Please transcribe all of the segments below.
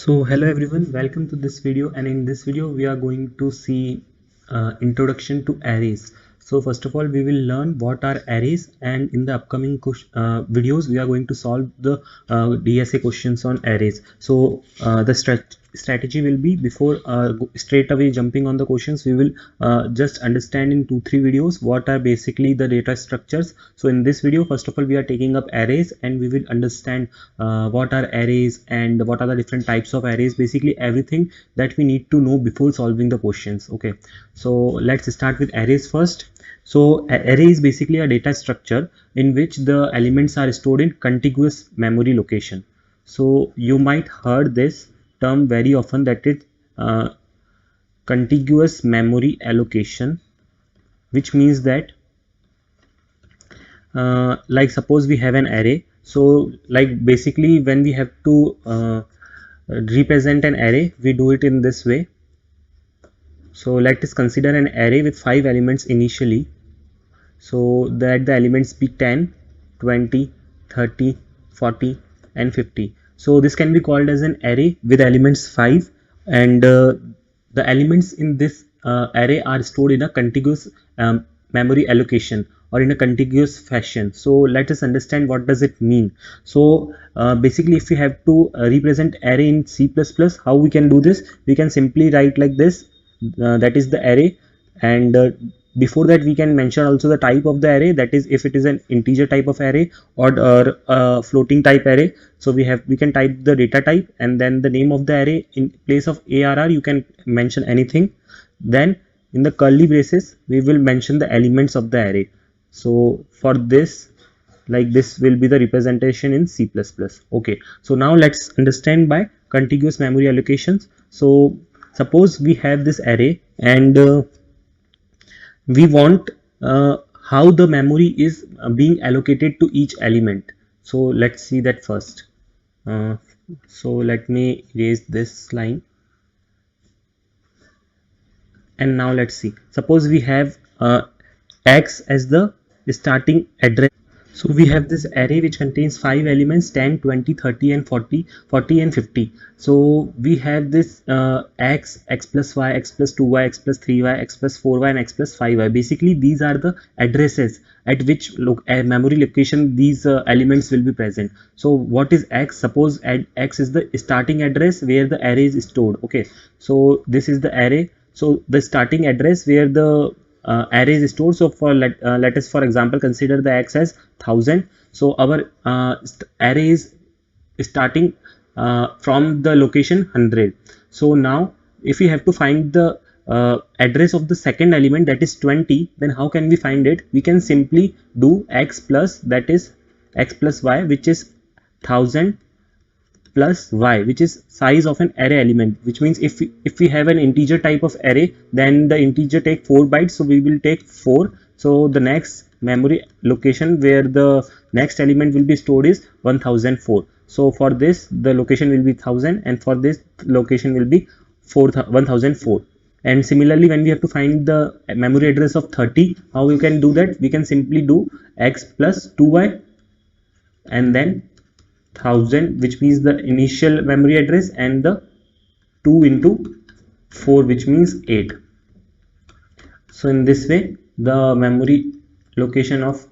So hello everyone, welcome to this video, and in this video we are going to see introduction to arrays. So first of all we will learn what are arrays, and in the upcoming videos we are going to solve the DSA questions on arrays. So the strategy will be, before straight away jumping on the questions, we will just understand in 2-3 videos what are basically the data structures. So in this video, first of all, we are taking up arrays, and we will understand what are arrays and what are the different types of arrays, basically everything that we need to know before solving the questions. Okay, so let's start with arrays first. So array is basically a data structure in which the elements are stored in contiguous memory location. So you might heard this term very often, that is contiguous memory allocation, which means that like suppose we have an array. So like basically when we have to represent an array, we do it in this way. So let us consider an array with 5 elements initially, so that the elements be 10, 20, 30, 40 and 50. So this can be called as an array with elements 5, and the elements in this array are stored in a contiguous memory allocation, or in a contiguous fashion. So let us understand what does it mean. So basically, if we have to represent array in C++, how we can do this? We can simply write like this, that is the array, and before that we can mention also the type of the array, that is if it is an integer type of array or floating type array. So we can type the data type, and then the name of the array. In place of ARR you can mention anything. Then in the curly braces we will mention the elements of the array. So for this, like this will be the representation in C++. Okay, so now let's understand by contiguous memory allocations. So suppose we have this array, and we want how the memory is being allocated to each element. So let's see that first. So let me erase this line, and now let's see. Suppose we have x as the starting address. So we have this array which contains 5 elements, 10, 20, 30 and 40, 40 and 50. So we have this x plus y, x plus 2y, x plus 3y, x plus 4y and x plus 5y. Basically these are the addresses at which memory location these elements will be present. So what is x? Suppose x is the starting address where the array is stored. Okay, so this is the array. So the starting address where the array is stored. So for let us for example consider the x as 1000. So our array is starting from the location 100. So now if we have to find the address of the second element, that is 20, then how can we find it? We can simply do x plus, that is x plus y, which is 1000 plus y, which is size of an array element, which means if we have an integer type of array, then the integer take 4 bytes, so we will take 4. So the next memory location where the next element will be stored is 1004. So for this the location will be 1000, and for this location will be 1004. And similarly when we have to find the memory address of 30, how we can do that? We can simply do x plus 2y and then 1000, which means the initial memory address, and the 2 into 4, which means 8. So in this way the memory location of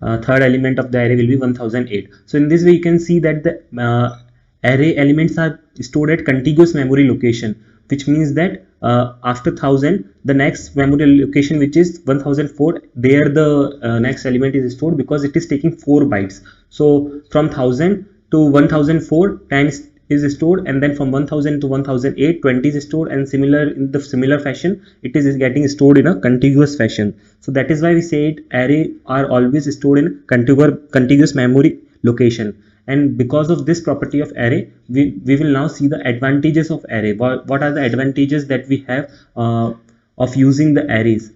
third element of the array will be 1008. So in this way you can see that the array elements are stored at contiguous memory location, which means that after 1000 the next memory location, which is 1004, there the next element is stored, because it is taking 4 bytes. So from 1000 to 1004 10 is stored, and then from 1000 to 1008 20 is stored, and in the similar fashion it is getting stored in a contiguous fashion. So that is why we say it array are always stored in contiguous memory location. And because of this property of array, we will now see the advantages of array. What are the advantages that we have of using the arrays?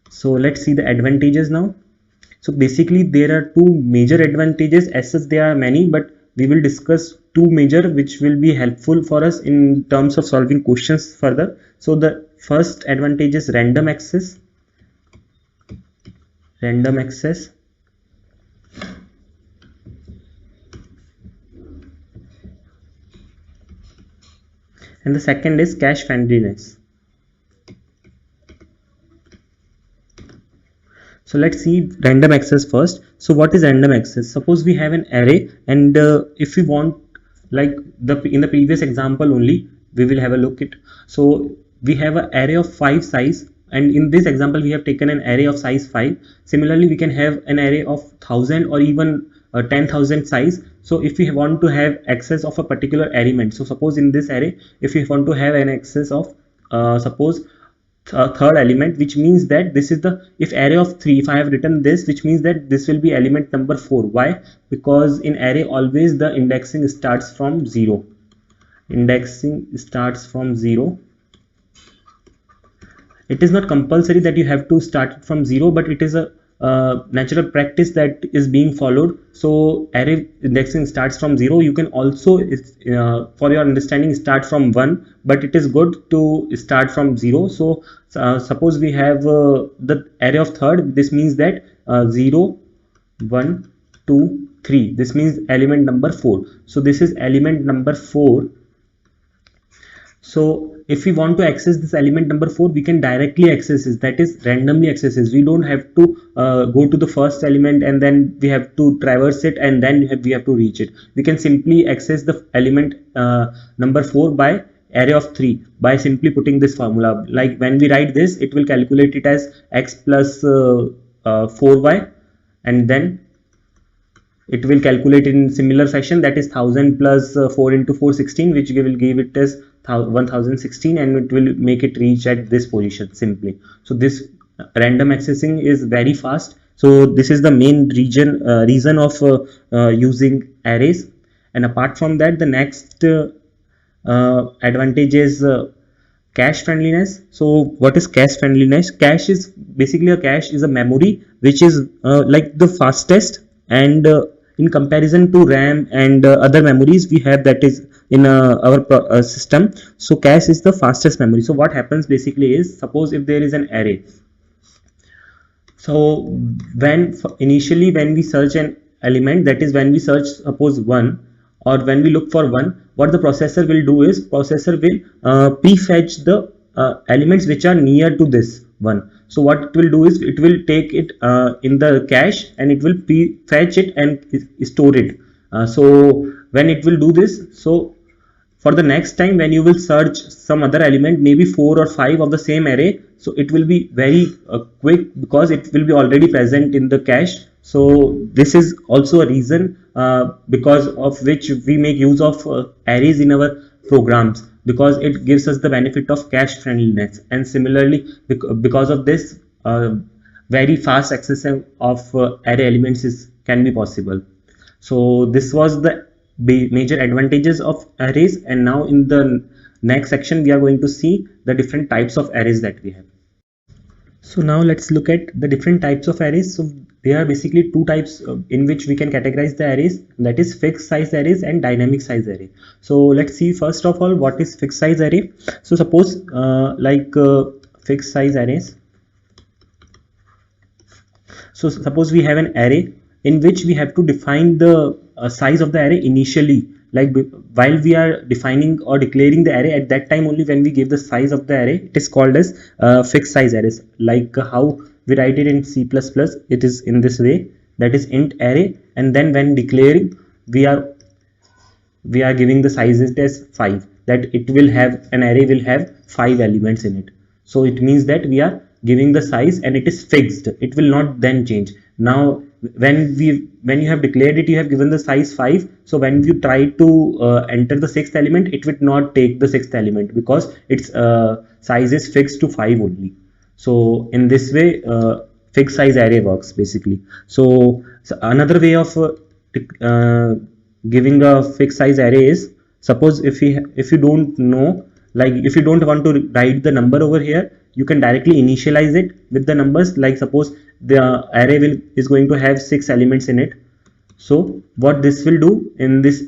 So let's see the advantages now. So basically there are two major advantages. As such there are many, but we will discuss two major which will be helpful for us in terms of solving questions further. So the first advantage is random access. and the second is cache friendliness. So let's see random access first. So what is random access? Suppose we have an array, and if we want, like in the previous example only, we will have a look at. So we have an array of 5 size, and in this example we have taken an array of size 5. Similarly, we can have an array of 1000 or even 10,000 size. So if we want to have access of a particular element, so suppose in this array, if we want to have an access of suppose third element, which means that this is the, if array of 3, if I have written this, which means that this will be element number 4. Why? Because in array always the indexing starts from 0. Indexing starts from 0. It is not compulsory that you have to start from 0, but it is a natural practice that is being followed. So array indexing starts from 0. You can also, for your understanding, start from 1, but it is good to start from 0. So suppose we have the array of third. This means that 0, 1, 2, 3. This means element number 4. So this is element number 4. So if we want to access this element number 4, we can directly access it, that is randomly accesses. We don't have to go to the first element and then we have to traverse it and then we have to reach it. We can simply access the element number 4 by array of 3 by simply putting this formula. Like when we write this, it will calculate it as x plus 4y, and then it will calculate in similar fashion, that is 1000 plus 4 into 4, 16, which will give it as 1016, and it will make it reach at this position simply. So this random accessing is very fast. So this is the main reason of using arrays. And apart from that, the next advantage is cache friendliness. So what is cache friendliness? Cache is basically, a cache is a memory which is like the fastest, and in comparison to RAM and other memories we have, that is in our system. So cache is the fastest memory. So what happens basically is, suppose if there is an array, so initially when we search an element, that is when we search suppose 1, or when we look for 1, what the processor will do is, processor will prefetch the elements which are near to this 1. So what it will do is, it will take it in the cache and it will fetch it and store it. So when it will do this, so for the next time when you will search some other element, maybe 4 or 5 of the same array, so it will be very quick because it will be already present in the cache. So this is also a reason because of which we make use of arrays in our programs, because it gives us the benefit of cache friendliness. And similarly, because of this, very fast access of array elements can be possible. So this was the major advantages of arrays, and now in the next section we are going to see the different types of arrays that we have. So now let's look at the different types of arrays. So there are basically two types in which we can categorize the arrays, that is fixed size arrays and dynamic size array. So let's see first of all what is fixed size array. So suppose fixed size arrays. So suppose we have an array in which we have to define the size of the array initially, like while we are defining or declaring the array, at that time only when we give the size of the array, it is called as fixed size arrays. Like how we write it in C++, it is in this way, that is int array, and then when declaring we are giving the size as 5, that it will have, an array will have 5 elements in it. So it means that we are giving the size and it is fixed, it will not then change. Now when you have declared it, you have given the size 5, so when you try to enter the 6th element, it will not take the 6th element because its size is fixed to 5 only. So in this way fixed size array works basically. So another way of giving a fixed size array is, suppose if you don't know, like if you don't want to write the number over here, you can directly initialize it with the numbers. Like suppose the array is going to have 6 elements in it. So what this will do in this,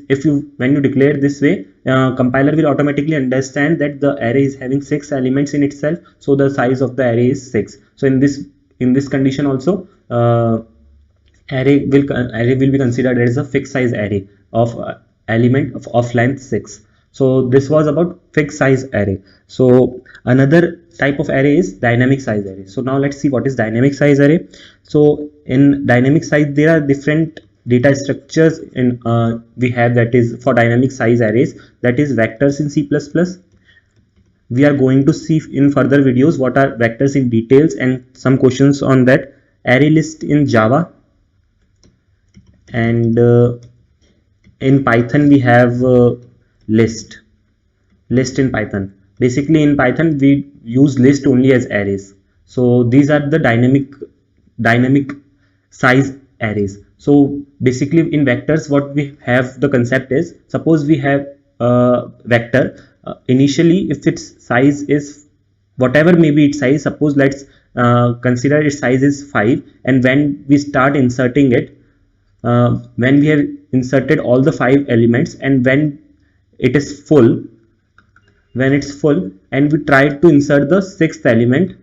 when you declare this way, compiler will automatically understand that the array is having 6 elements in itself, so the size of the array is 6. So in this condition also, array will be considered as a fixed size array of element of length 6. So this was about fixed size array. So another type of array is dynamic size array. So now let's see what is dynamic size array. So in dynamic size, there are different data structures in we have, that is for dynamic size arrays, that is vectors in C++. We are going to see in further videos what are vectors in details and some questions on that. Array list in Java, and in Python we have list in Python. Basically in Python we use list only as arrays. So these are the dynamic size arrays. So basically in vectors, what we have, the concept is, suppose we have a vector. Initially, if its size is whatever may be its size, suppose let's consider its size is 5, and when we start inserting it, when we have inserted all the 5 elements, and when it's full, and we try to insert the sixth element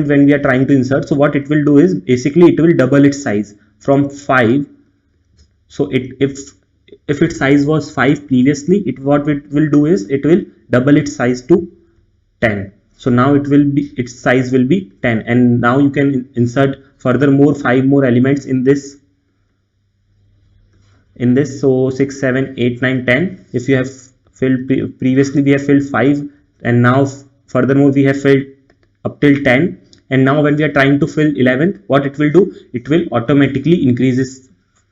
when we are trying to insert, so what it will do is, basically it will double its size from 5. So if its size was 5 previously, what it will do is, it will double its size to 10. So now its size will be 10, and now you can insert furthermore 5 more elements in this. So 6, 7, 8, 9, 10. If you have filled previously, we have filled 5, and now furthermore we have filled up till 10, and now when we are trying to fill 11th, what it will do, it will automatically increase its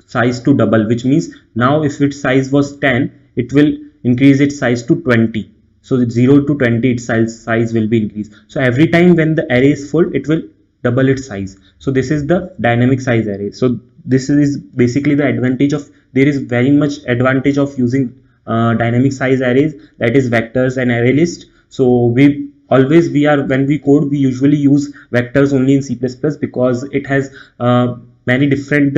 size to double, which means now if its size was 10, it will increase its size to 20. So 0 to 20, its size will be increased. So every time when the array is full, it will double its size. So this is the dynamic size array. So this is basically the advantage of, there is very much advantage of using dynamic size arrays, that is vectors and array list. So when we code, we usually use vectors only in C++, because it has many different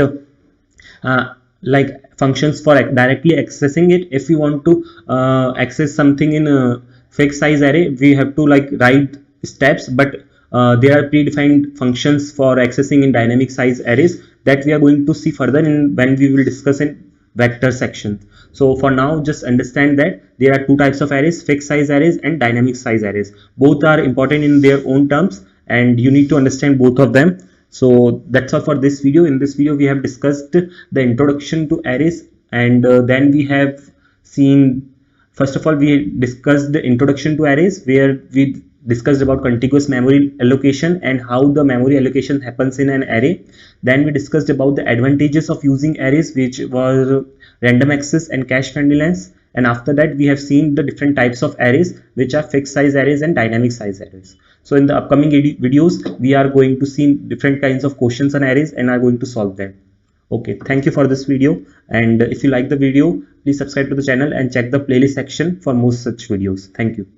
like functions for directly accessing it. If we want to access something in a fixed size array, we have to like write steps, but there are predefined functions for accessing in dynamic size arrays that we are going to see further when we will discuss in vector section. So for now, just understand that there are two types of arrays, fixed size arrays and dynamic size arrays. Both are important in their own terms, and you need to understand both of them. So that's all for this video. In this video, we have discussed the introduction to arrays, and then we have seen, first of all, we discussed the introduction to arrays, where we discussed about contiguous memory allocation and how the memory allocation happens in an array. Then we discussed about the advantages of using arrays, which were random access and cache friendliness. And after that, we have seen the different types of arrays, which are fixed size arrays and dynamic size arrays. So in the upcoming videos, we are going to see different kinds of questions on arrays and are going to solve them. Okay, thank you for this video. And if you like the video, please subscribe to the channel and check the playlist section for more such videos. Thank you.